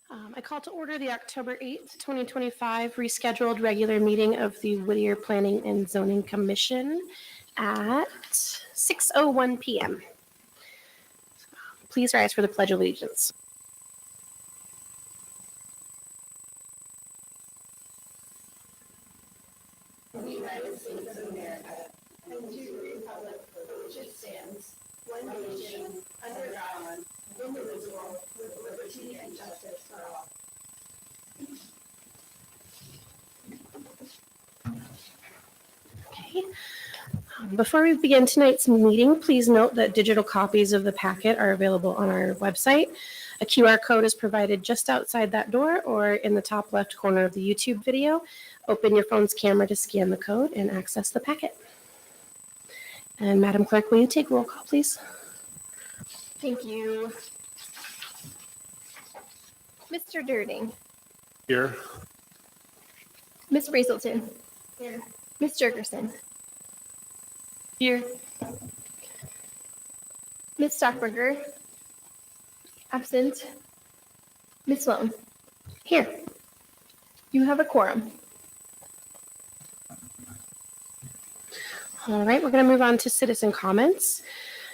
I call to order the October 8th, 2025 rescheduled regular meeting of the Whittier Planning and Zoning Commission at 6:01 p.m. Please rise for the Pledge of Allegiance. The United States of America and to the republic for which it stands, one nation, under God, indivisible, with liberty and justice for all. Okay. Before we begin tonight's meeting, please note that digital copies of the packet are available on our website. A QR code is provided just outside that door or in the top left corner of the YouTube video. Open your phone's camera to scan the code and access the packet. And Madam Clerk, will you take roll call, please? Thank you. Mr. Durding. Here. Ms. Brazelton. Here. Ms. Jergerson. Here. Ms. Stockberger. Absent. Ms. Sloan. Here. You have a quorum. All right, we're going to move on to citizen comments.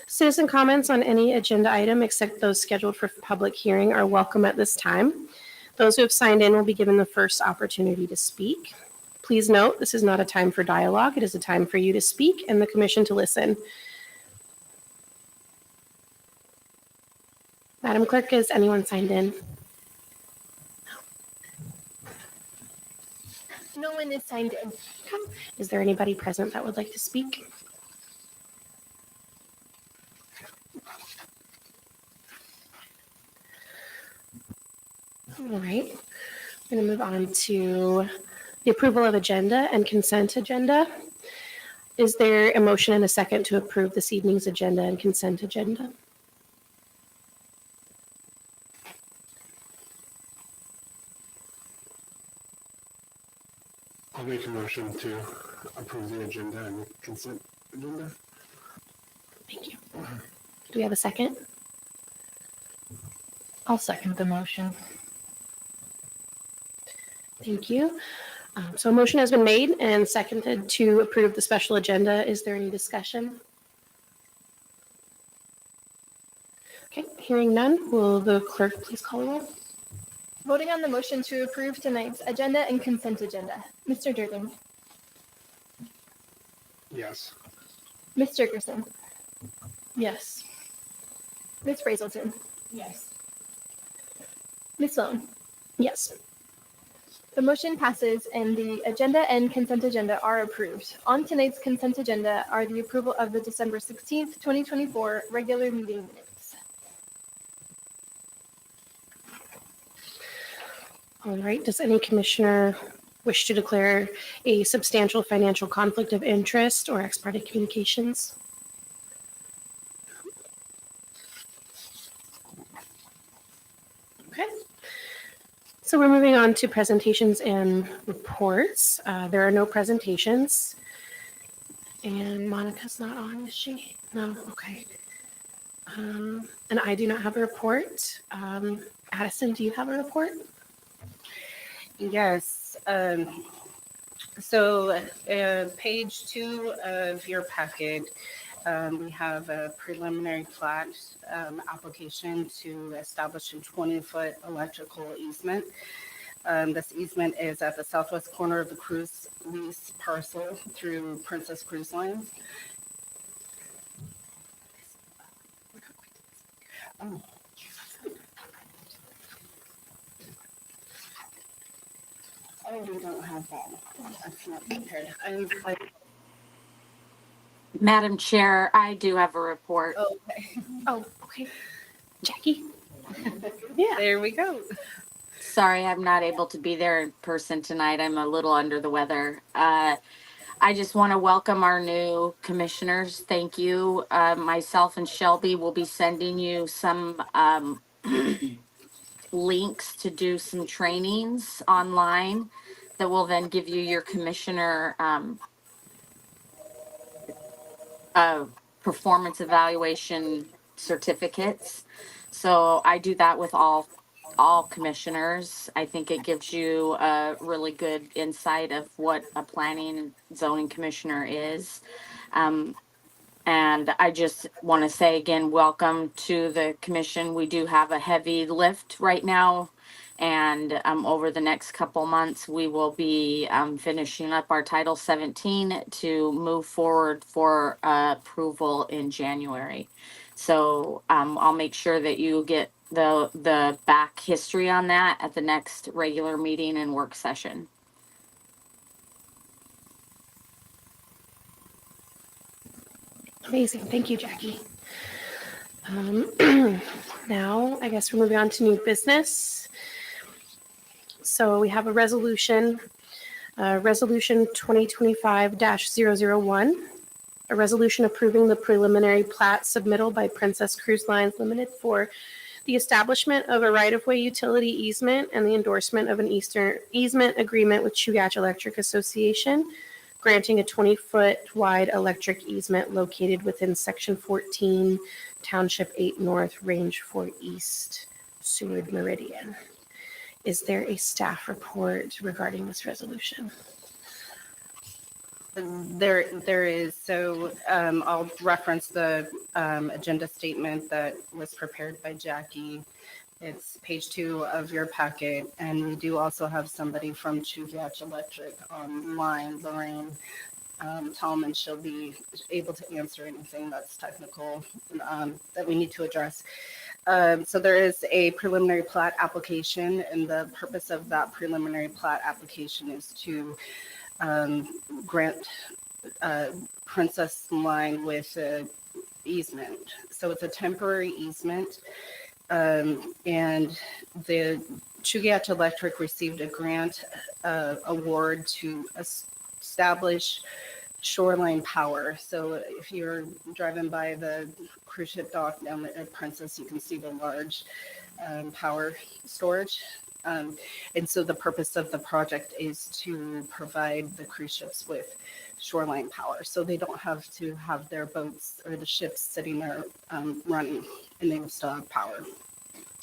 Citizen comments on any agenda item except those scheduled for public hearing are welcome at this time. Those who have signed in will be given the first opportunity to speak. Please note, this is not a time for dialogue. It is a time for you to speak and the commission to listen. Madam Clerk, is anyone signed in? No one is signed in. Is there anybody present that would like to speak? All right, I'm going to move on to the approval of agenda and consent agenda. Is there a motion and a second to approve this evening's agenda and consent agenda? I'll make a motion to approve the agenda and consent agenda. Thank you. Do we have a second? I'll second the motion. Thank you. So a motion has been made and seconded to approve the special agenda. Is there any discussion? Okay, hearing none, will the clerk please call the roll? Voting on the motion to approve tonight's agenda and consent agenda. Mr. Durding. Yes. Ms. Jergerson. Yes. Ms. Brazelton. Yes. Ms. Sloan. Yes. The motion passes and the agenda and consent agenda are approved. On tonight's consent agenda are the approval of the December 16th, 2024 regular meeting minutes. All right, does any commissioner wish to declare a substantial financial conflict of interest or ex parte communications? Okay. So we're moving on to presentations and reports. There are no presentations. And Monica's not on, is she? No, okay. And I do not have a report. Addison, do you have a report? Yes. Page 2 of your packet, we have a preliminary plat application to establish a 20-foot electrical easement. This easement is at the southwest corner of the cruise lease parcel through Princess Cruise Lines. Oh. Oh, we don't have that. That's not prepared. Madam Chair, I do have a report. Okay. Oh, okay. Jackie? Yeah. There we go. Sorry, I'm not able to be there in person tonight. I'm a little under the weather. I just want to welcome our new commissioners. Thank you. Myself and Shelby will be sending you some links to do some trainings online that will then give you your commissioner performance evaluation certificates. So I do that with all all commissioners. I think it gives you a really good insight of what a planning and zoning commissioner is. Um, and I just want to say again, welcome to the commission. We do have a heavy lift right now. And over the next couple months, we will be finishing up our Title 17 to move forward for approval in January. So I'll make sure that you get the back history on that at the next regular meeting and work session. Amazing. Thank you, Jackie. Now, I guess we're moving on to new business. So we have a resolution, Resolution 2025-001, a resolution approving the preliminary plat submittal by Princess Cruise Lines Limited for the establishment of a right-of-way utility easement and the endorsement of an easement agreement with Chugach Electric Association, granting a 20-foot wide electric easement located within Section 14, Township 8 North, Range 4 East, Seward Meridian. Is there a staff report regarding this resolution? There is. So I'll reference the agenda statement that was prepared by Jackie. It's page 2 of your packet. And we do also have somebody from Chugach Electric online, Lorraine Tallman. She'll be able to answer anything that's technical that we need to address. So there is a preliminary plat application, and the purpose of that preliminary plat application is to grant Princess Line with easement. So it's a temporary easement, and the Chugach Electric received a grant award to establish shoreline power. So if you're driving by the cruise ship dock down at Princess, you can see the large power storage. And so the purpose of the project is to provide the cruise ships with shoreline power. So they don't have to have their boats or the ships sitting there running, and they will still have power.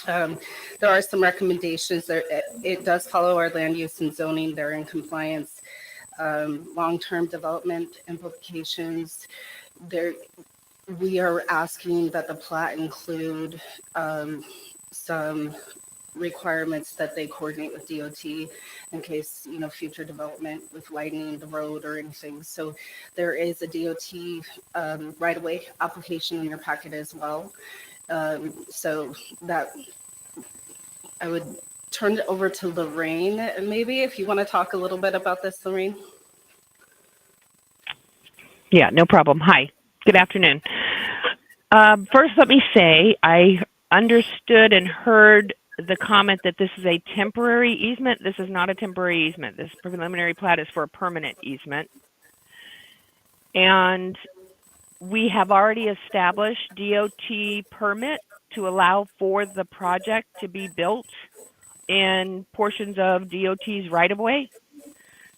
There are some recommendations. It does follow our land use and zoning. They're in compliance. Long-term development implications. We are asking that the plat include some requirements that they coordinate with DOT in case, future development with widening the road or anything. So there is a DOT right-of-way application in your packet as well. So that I would turn it over to Lorraine, maybe, if you want to talk a little bit about this, Lorraine. Yeah, no problem. Hi, good afternoon. First, let me say I understood and heard the comment that this is a temporary easement. This is not a temporary easement. This preliminary plat is for a permanent easement. And we have already established DOT permit to allow for the project to be built in portions of DOT's right-of-way.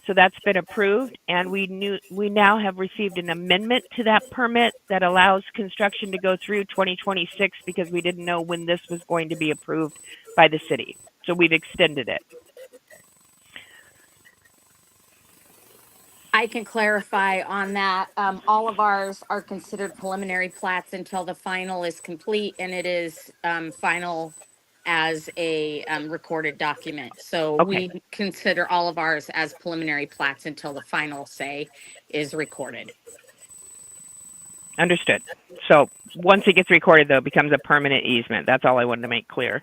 So that's been approved, and we now have received an amendment to that permit that allows construction to go through 2026 because we didn't know when this was going to be approved by the city. So we've extended it. I can clarify on that. All of ours are considered preliminary plats until the final is complete, and it is final as a recorded document. So Okay. we consider all of ours as preliminary plats until the final say is recorded. Understood. So once it gets recorded, though, it becomes a permanent easement. That's all I wanted to make clear.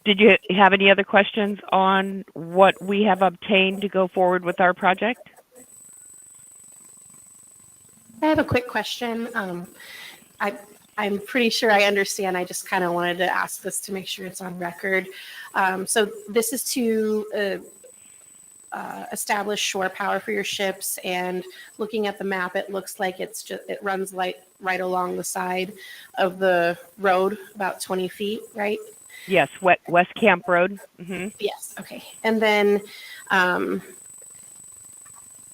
Did you have any other questions on what we have obtained to go forward with our project? I have a quick question. I'm pretty sure I understand. I just kind of wanted to ask this to make sure it's on record. So this is to establish shore power for your ships, and looking at the map, it looks like it runs right along the side of the road, about 20 feet, right? Yes, West Camp Road. Mm-hmm. Yes. Okay. And then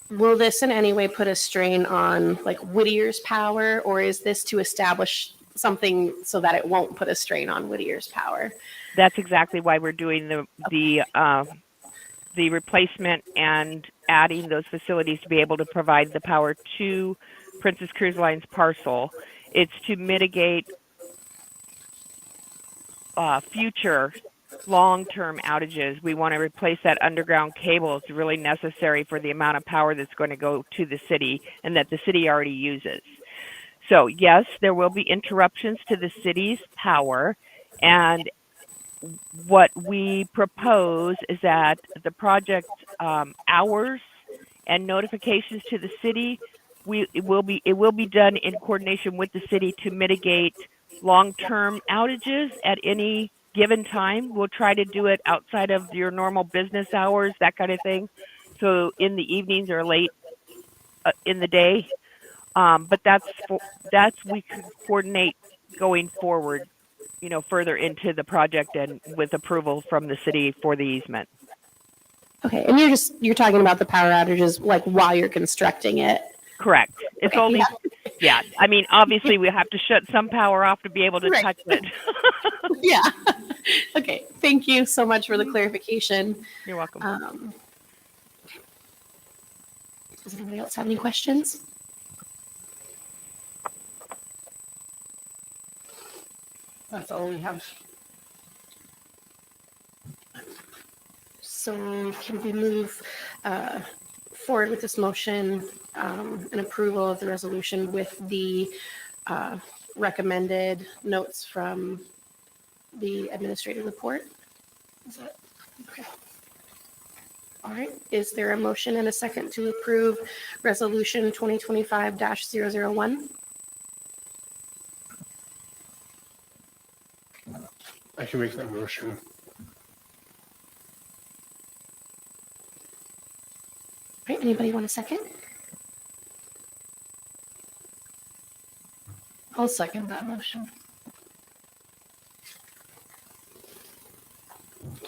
will this in any way put a strain on like Whittier's power, or is this to establish something so that it won't put a strain on Whittier's power. That's exactly why we're doing the replacement and adding those facilities to be able to provide the power to Princess Cruise Line's parcel. It's to mitigate future long-term outages. We want to replace that underground cable. It's really necessary for the amount of power that's going to go to the city and that the city already uses. So yes, there will be interruptions to the city's power, and what we propose is that the project hours and notifications to the city, it will be done in coordination with the city to mitigate long-term outages at any given time. We'll try to do it outside of your normal business hours, that kind of thing. So in the evenings or late in the day. But that's we could coordinate going forward, further into the project and with approval from the city for the easement. Okay, and you're talking about the power outages like while you're constructing it. Correct. It's Okay, only, yeah. I mean, obviously we have to shut some power off to be able to Right. touch it. Yeah. Okay, thank you so much for the clarification. You're welcome. Does anybody else have any questions? That's all we have. So can we move forward with this motion and approval of the resolution with the recommended notes from the administrative report? Is that okay? All right. Is there a motion and a second to approve resolution 2025-001? I can make that motion. All right. Anybody want a second? I'll second that motion.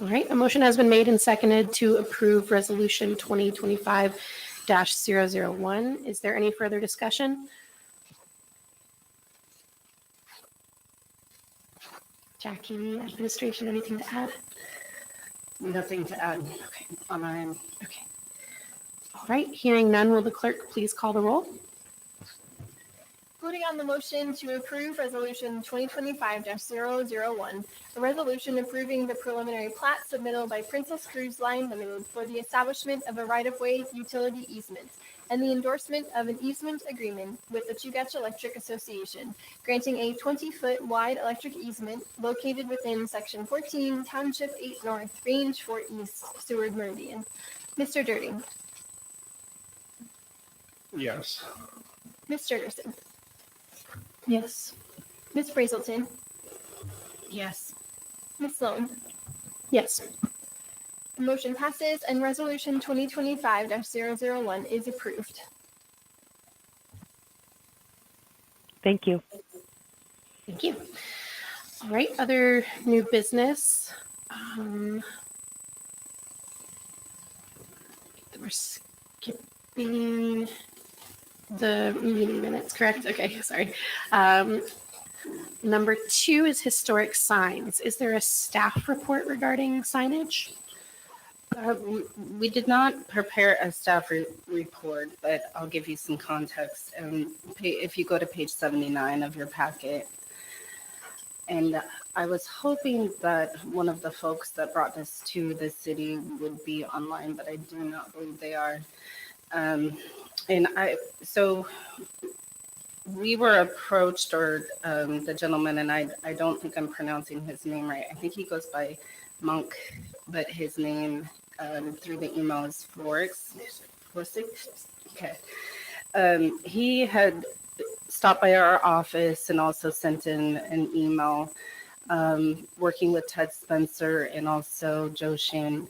All right, a motion has been made and seconded to approve resolution 2025-001. Is there any further discussion? Jackie, administration, anything to add? Nothing to add. Okay. On our end. Okay. All right, hearing none, will the clerk please call the roll? Voting on the motion to approve resolution 2025-001, a resolution approving the preliminary plat submitted by Princess Cruise Line Limited for the establishment of a right-of-way utility easement and the endorsement of an easement agreement with the Chugach Electric Association, granting a 20-foot wide electric easement located within Section 14, Township 8 North, Range 4 East, Seward Meridian. Mr. Dirting. Yes. Ms. Jergerson. Yes. Ms. Brazelton. Yes. Ms. Sloan. Yes. The motion passes and resolution 2025-001 is approved. Thank you. Thank you. All right, other new business. We're skipping the meeting minutes, correct? Okay, sorry. Number 2 is historic signs. Is there a staff report regarding signage? We did not prepare a staff report, but I'll give you some context. If you go to page 79 of your packet, and I was hoping that one of the folks that brought this to the city would be online, but I do not believe they are. So we were approached, or the gentleman, and I don't think I'm pronouncing his name right. I think he goes by Monk, but his name through the email is Florix. Okay. He had stopped by our office and also sent in an email working with Ted Spencer and also Joe Shin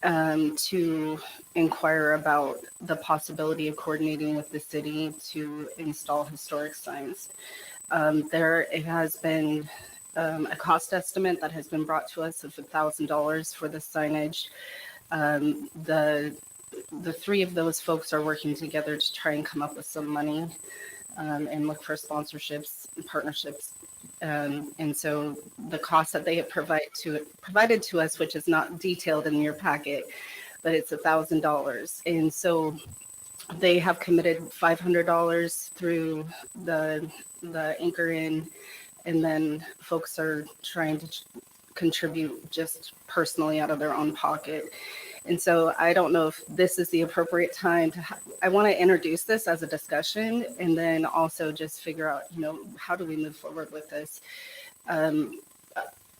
to inquire about the possibility of coordinating with the city to install historic signs. It has been a cost estimate that has been brought to us of $1,000 for the signage. The 3 of those folks are working together to try and come up with some money. and look for sponsorships and partnerships. And so the cost that they have provided to us, which is not detailed in your packet, but it's $1,000. And so they have committed $500 through the anchor in, and then folks are trying to contribute just personally out of their own pocket. And so I don't know if this is the appropriate time to, I want to introduce this as a discussion and then also just figure out, how do we move forward with this?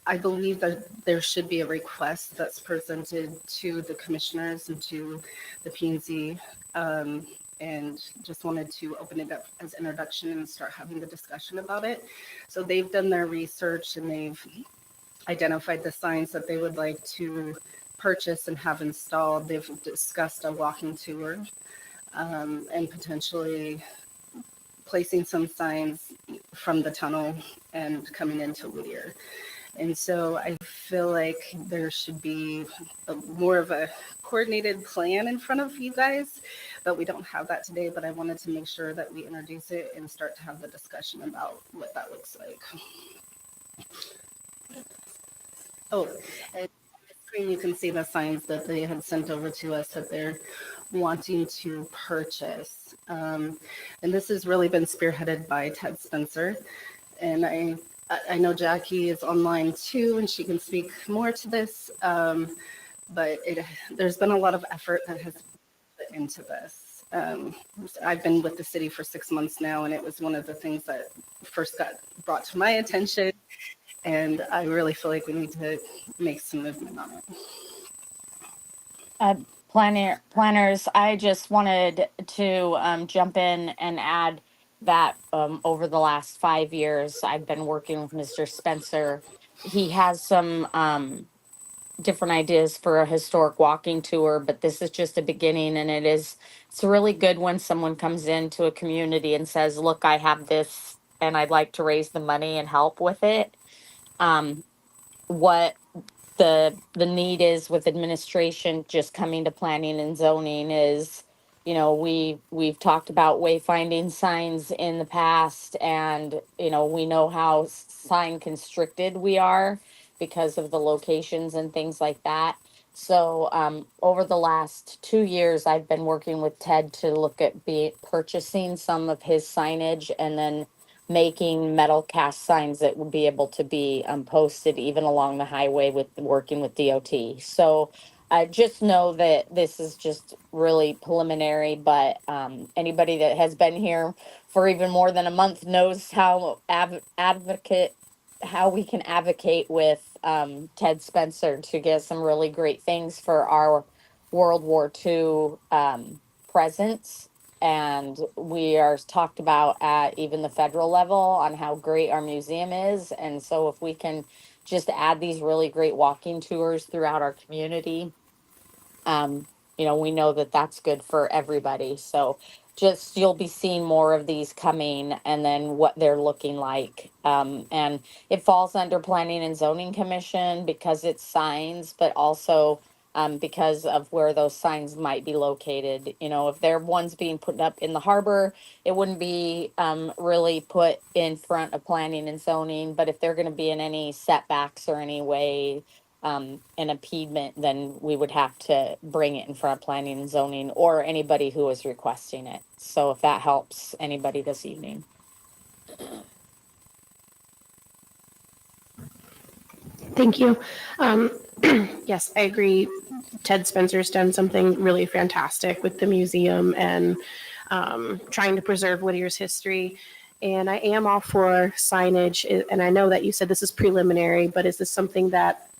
I believe that there should be a request that's presented to the commissioners and to the P&Z. And just wanted to open it up as introduction and start having the discussion about it. So they've done their research and they've identified the signs that they would like to purchase and have installed. They've discussed a walking tour and potentially placing some signs from the tunnel and coming into Whittier. And so I feel like there should be more of a coordinated plan in front of you guys, but we don't have that today. But I wanted to make sure that we introduce it and start to have the discussion about what that looks like. Oh, and on the screen you can see the signs that they had sent over to us that they're wanting to purchase. And this has really been spearheaded by Ted Spencer. And I know Jackie is online too, and she can speak more to this. But there's been a lot of effort that has put into this. I've been with the city for 6 months now, and it was one of the things that first got brought to my attention. And I really feel like we need to make some movement on it. Planners, I just wanted to jump in and add that over the last 5 years, I've been working with Mr. Spencer. He has some different ideas for a historic walking tour, but this is just a beginning, and it's really good when someone comes into a community and says, look, I have this and I'd like to raise the money and help with it. What the need is with administration just coming to planning and zoning is, we've talked about wayfinding signs in the past, and we know how sign constricted we are because of the locations and things like that. So over the last 2 years, I've been working with Ted to look at purchasing some of his signage and then making metal cast signs that would be able to be posted even along the highway with working with DOT. So just know that this is just really preliminary, but anybody that has been here for even more than a month knows how we can advocate with Ted Spencer to get some really great things for our World War II presence. And we are talked about at even the federal level on how great our museum is. And so if we can just add these really great walking tours throughout our community, we know that that's good for everybody. So just you'll be seeing more of these coming and then what they're looking like. And it falls under Planning and Zoning Commission because it's signs, but also because of where those signs might be located. If they're ones being put up in the harbor, it wouldn't be really put in front of planning and zoning. But if they're going to be in any setbacks or any way, an impediment, then we would have to bring it in front of planning and zoning or anybody who is requesting it. So if that helps anybody this evening. Thank you. Yes, I agree. Ted Spencer's done something really fantastic with the museum and trying to preserve Whittier's history. And I am all for signage. And I know that you said this is preliminary, but is this something that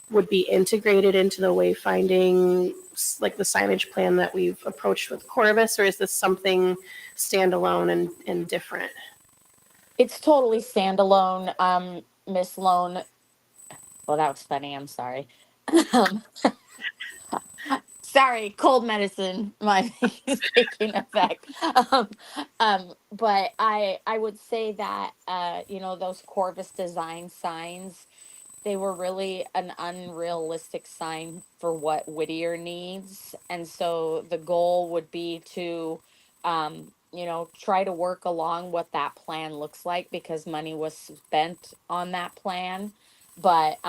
would be integrated into the wayfinding, like the signage plan that we've approached with Corvus, or is this something standalone and different? It's totally standalone, Miss Lone. Well, that was funny. I'm sorry. Um, sorry, cold medicine might be taking effect. But I would say that those Corvus design signs, they were really an unrealistic sign for what Whittier needs. And so the goal would be to try to work along what that plan looks like because money was spent on that plan. But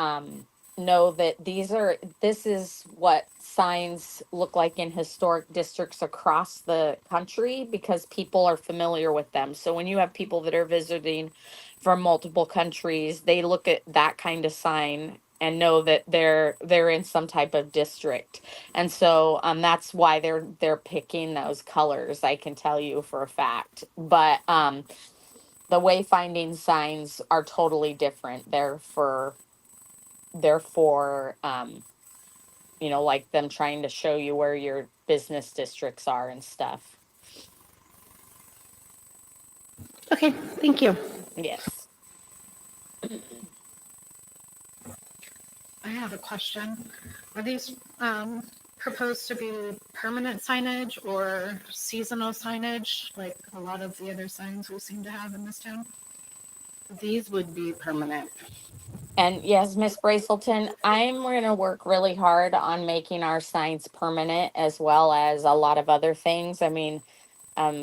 know that this is what signs look like in historic districts across the country because people are familiar with them. So when you have people that are visiting from multiple countries, they look at that kind of sign and know that they're in some type of district. And so that's why they're picking those colors, I can tell you for a fact. But the wayfinding signs are totally different. They're for like them trying to show you where your business districts are and stuff. Okay, thank you. Yes. I have a question. Are these proposed to be permanent signage or seasonal signage, like a lot of the other signs we seem to have in this town? These would be permanent. And yes, Miss Brazelton, I'm going to work really hard on making our signs permanent as well as a lot of other things. I mean,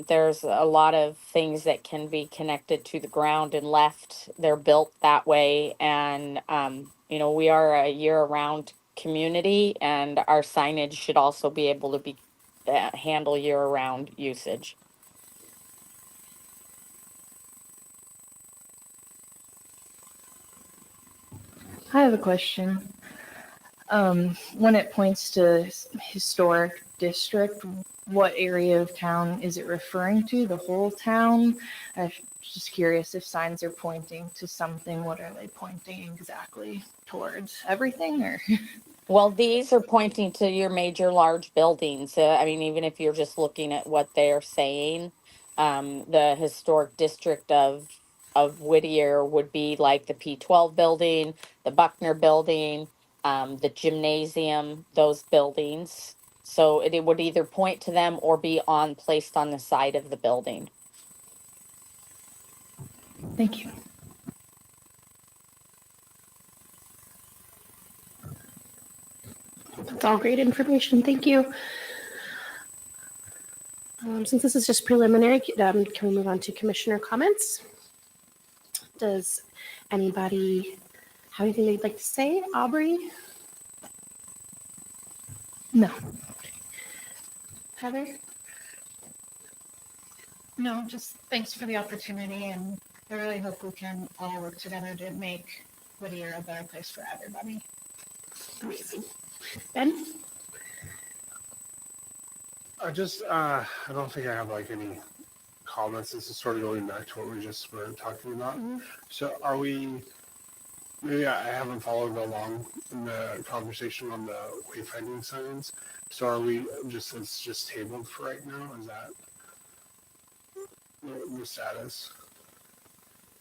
there's a lot of things that can be connected to the ground and left. They're built that way. And, we are a year round community and our signage should also be able to be handle year round usage. I have a question. When it points to historic district, what area of town is it referring to? The whole town? I'm just curious if signs are pointing to something, what are they pointing exactly towards? Everything or? Well, these are pointing to your major large buildings. I mean, even if you're just looking at what they're saying, the historic district of Whittier would be like the P12 building, the Buckner building, the gymnasium, those buildings. So it would either point to them or be placed on the side of the building. Thank you. That's all great information. Thank you. Since this is just preliminary, can we move on to commissioner comments? Does anybody have anything they'd like to say? Aubrey? No. Heather? No, just thanks for the opportunity, and I really hope we can all work together to make Whittier a better place for everybody. Amazing. Ben? I don't think I have like any comments. This is sort of going back to what we just were talking about. So maybe I haven't followed along in the conversation on the wayfinding signs. So it's just tabled for right now? Is that the status?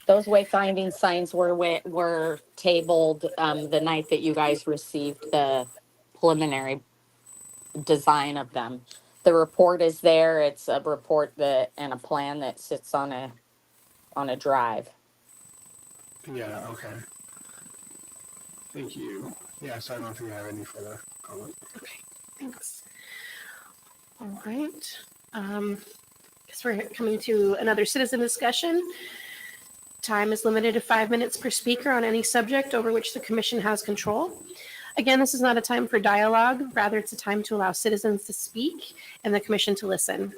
Those wayfinding signs were tabled the night that you guys received the preliminary design of them. The report is there. It's a report and a plan that sits on a drive. Yeah, okay. Thank you. Yeah, so I don't think I have any further comment. Okay, thanks. All right. Guess we're coming to another citizen discussion. Time is limited to 5 minutes per speaker on any subject over which the commission has control. Again, this is not a time for dialogue. Rather, it's a time to allow citizens to speak and the commission to listen.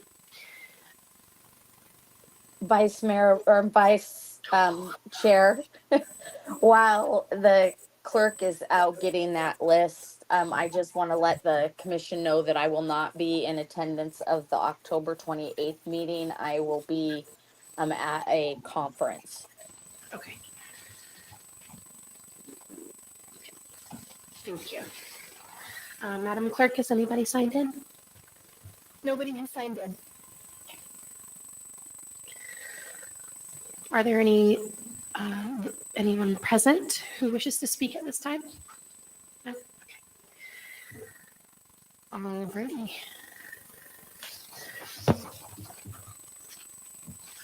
Vice Mayor or Vice Chair, while the clerk is out getting that list, I just want to let the commission know that I will not be in attendance of the October 28th meeting. I will be at a conference. Okay. Thank you. Madam Clerk, has anybody signed in? Nobody has signed in. Are there anyone present who wishes to speak at this time? No? Okay. Alrighty. All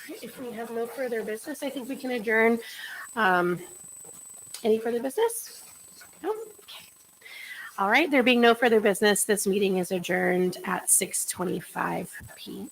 right, if we have no further business, I think we can adjourn. Any further business? No? Okay. All right, there being no further business, this meeting is adjourned at 6:25 p.m.